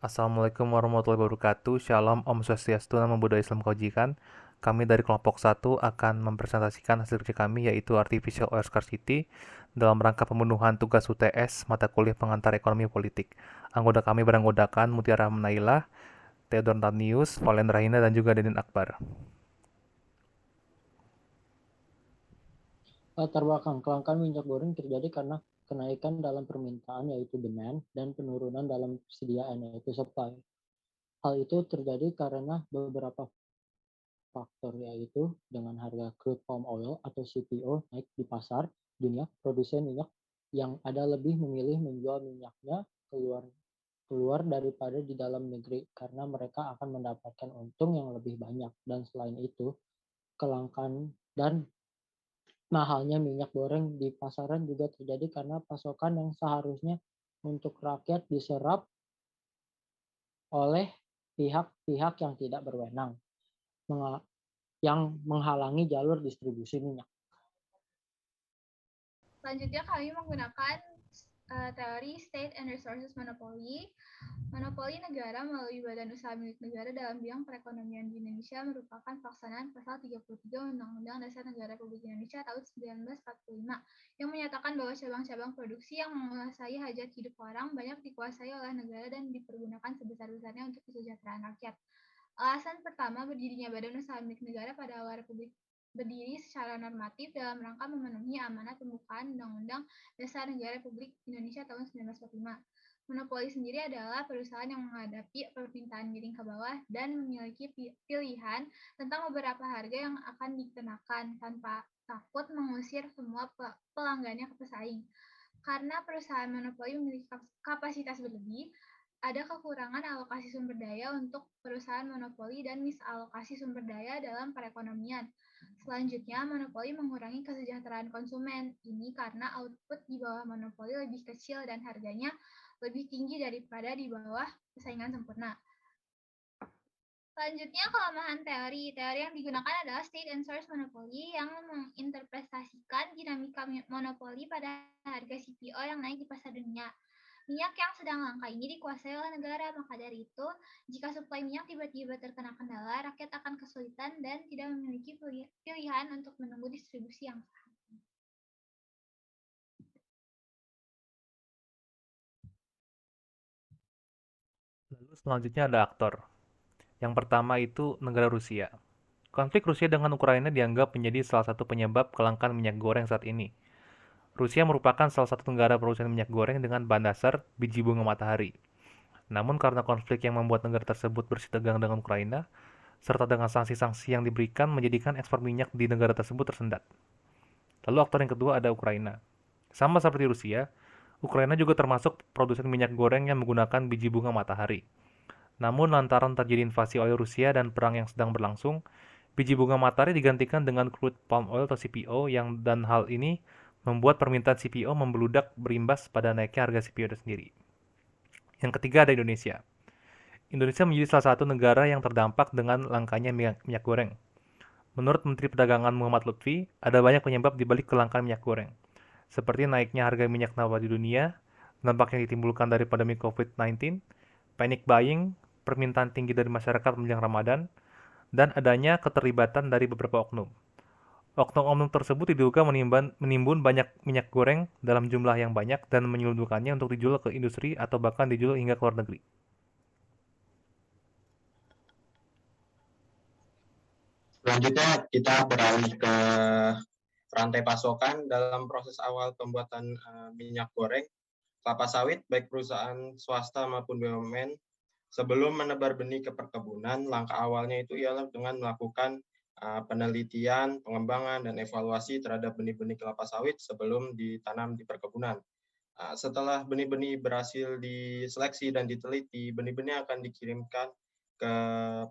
Assalamualaikum warahmatullahi wabarakatuh. Shalom, Om Swastiastu, Namo Buddhaya, Salam Kebajikan. Kami dari kelompok 1 akan mempresentasikan hasil kerja kami, yaitu Artificial Oil Scarcity, dalam rangka pemenuhan tugas UTS mata kuliah pengantar ekonomi politik. Anggota kami beranggotakan Mutiara Manailah, Theodor Tanius, Valen Rahina, dan juga Dedin Akbar. Latar belakang kelangkaan minyak goreng terjadi karena kenaikan dalam permintaan yaitu demand dan penurunan dalam persediaan yaitu supply. Hal itu terjadi karena beberapa faktor yaitu dengan harga crude palm oil atau CPO naik di pasar dunia, produsen minyak yang ada lebih memilih menjual minyaknya keluar keluar daripada di dalam negeri karena mereka akan mendapatkan untung yang lebih banyak. Dan selain itu, kelangkaan dan mahalnya minyak goreng di pasaran juga terjadi karena pasokan yang seharusnya untuk rakyat diserap oleh pihak-pihak yang tidak berwenang, yang menghalangi jalur distribusi minyak. Selanjutnya kami menggunakan teori State and Resources Monopoly. Monopoli negara melalui badan usaha milik negara dalam bidang perekonomian di Indonesia merupakan pelaksanaan pasal 33 Undang-Undang Dasar Negara Republik Indonesia tahun 1945 yang menyatakan bahwa cabang-cabang produksi yang menguasai hajat hidup orang banyak dikuasai oleh negara dan dipergunakan sebesar-besarnya untuk kesejahteraan rakyat. Alasan pertama berdirinya badan usaha milik negara pada awal Republik berdiri secara normatif dalam rangka memenuhi amanat pembukaan Undang-Undang Dasar Negara Republik Indonesia tahun 1945. Monopoli sendiri adalah perusahaan yang menghadapi permintaan miring ke bawah dan memiliki pilihan tentang beberapa harga yang akan dikenakan tanpa takut mengusir semua pelanggannya ke pesaing. Karena perusahaan monopoli memiliki kapasitas berlebih, ada kekurangan alokasi sumber daya untuk perusahaan monopoli dan misalokasi sumber daya dalam perekonomian. Selanjutnya, monopoli mengurangi kesejahteraan konsumen. Ini karena output di bawah monopoli lebih kecil dan harganya lebih tinggi daripada di bawah persaingan sempurna. Selanjutnya, kelemahan teori. Teori yang digunakan adalah state and source monopoly yang menginterpretasikan dinamika monopoli pada harga CPO yang naik di pasar dunia. Minyak yang sedang langka ini dikuasai oleh negara, maka dari itu, jika suplai minyak tiba-tiba terkena kendala, rakyat akan kesulitan dan tidak memiliki pilihan untuk menunggu distribusi yang sah. Lalu selanjutnya ada aktor. Yang pertama itu negara Rusia. Konflik Rusia dengan Ukraina dianggap menjadi salah satu penyebab kelangkaan minyak goreng saat ini. Rusia merupakan salah satu negara produsen minyak goreng dengan bahan dasar biji bunga matahari. Namun karena konflik yang membuat negara tersebut bersitegang dengan Ukraina, serta dengan sanksi-sanksi yang diberikan menjadikan ekspor minyak di negara tersebut tersendat. Lalu aktor yang kedua ada Ukraina. Sama seperti Rusia, Ukraina juga termasuk produsen minyak goreng yang menggunakan biji bunga matahari. Namun lantaran terjadi invasi oleh Rusia dan perang yang sedang berlangsung, biji bunga matahari digantikan dengan crude palm oil atau CPO dan hal ini membuat permintaan CPO membeludak berimbas pada naiknya harga CPO itu sendiri. Yang ketiga ada Indonesia. Indonesia menjadi salah satu negara yang terdampak dengan langkanya minyak goreng. Menurut Menteri Perdagangan Muhammad Lutfi, ada banyak penyebab dibalik kelangkaan minyak goreng, seperti naiknya harga minyak nabati di dunia, dampak yang ditimbulkan dari pandemi COVID-19, panic buying, permintaan tinggi dari masyarakat menjelang Ramadan, dan adanya keterlibatan dari beberapa oknum. Oknum-oknum tersebut diduga menimbun banyak minyak goreng dalam jumlah yang banyak dan menyelundupkannya untuk dijual ke industri atau bahkan dijual hingga ke luar negeri. Selanjutnya kita beralih ke rantai pasokan dalam proses awal pembuatan minyak goreng, kelapa sawit, baik perusahaan swasta maupun BUMN, sebelum menebar benih ke perkebunan, langkah awalnya itu ialah dengan melakukan penelitian, pengembangan, dan evaluasi terhadap benih-benih kelapa sawit sebelum ditanam di perkebunan. Setelah benih-benih berhasil diseleksi dan diteliti, benih-benih akan dikirimkan ke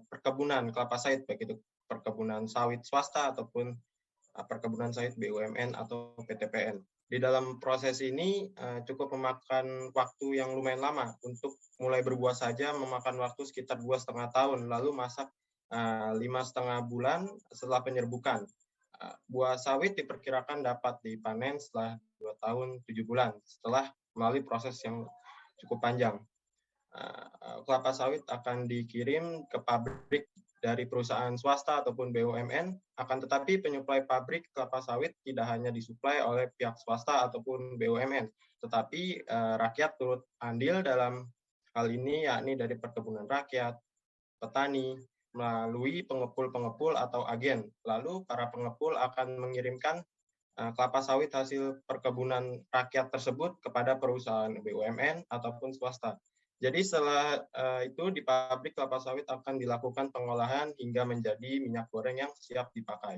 perkebunan kelapa sawit, baik itu perkebunan sawit swasta ataupun perkebunan sawit BUMN atau PTPN. Di dalam proses ini cukup memakan waktu yang lumayan lama. Untuk mulai berbuah saja memakan waktu sekitar 2,5 tahun, lalu masak 5,5 bulan setelah penyerbukan. Buah sawit diperkirakan dapat dipanen setelah 2 tahun 7 bulan setelah melalui proses yang cukup panjang. kelapa sawit akan dikirim ke pabrik dari perusahaan swasta ataupun BUMN, akan tetapi penyuplai pabrik kelapa sawit tidak hanya disuplai oleh pihak swasta ataupun BUMN, tetapi rakyat turut andil dalam hal ini, yakni dari perkebunan rakyat, petani, melalui pengepul-pengepul atau agen. Lalu para pengepul akan mengirimkan kelapa sawit hasil perkebunan rakyat tersebut kepada perusahaan BUMN ataupun swasta. Jadi setelah itu di pabrik kelapa sawit akan dilakukan pengolahan hingga menjadi minyak goreng yang siap dipakai.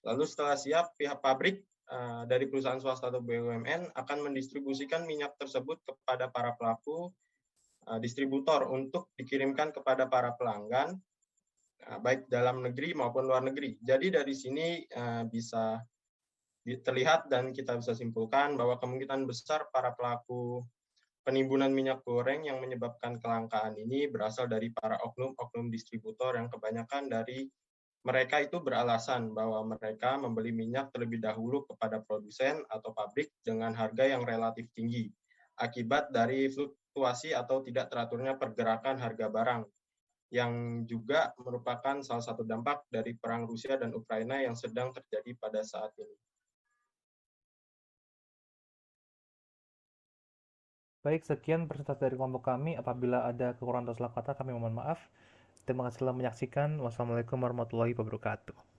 Lalu setelah siap, pihak pabrik dari perusahaan swasta atau BUMN akan mendistribusikan minyak tersebut kepada para pelaku distributor untuk dikirimkan kepada para pelanggan, baik dalam negeri maupun luar negeri. Jadi dari sini bisa terlihat dan kita bisa simpulkan bahwa kemungkinan besar para pelaku penimbunan minyak goreng yang menyebabkan kelangkaan ini berasal dari para oknum-oknum distributor yang kebanyakan dari mereka itu beralasan bahwa mereka membeli minyak terlebih dahulu kepada produsen atau pabrik dengan harga yang relatif tinggi akibat dari fluktuasi atau tidak teraturnya pergerakan harga barang yang juga merupakan salah satu dampak dari perang Rusia dan Ukraina yang sedang terjadi pada saat ini. Baik, sekian presentasi dari kelompok kami. Apabila ada kekurangan atau salah kata, kami mohon maaf. Terima kasih telah menyaksikan. Wassalamualaikum warahmatullahi wabarakatuh.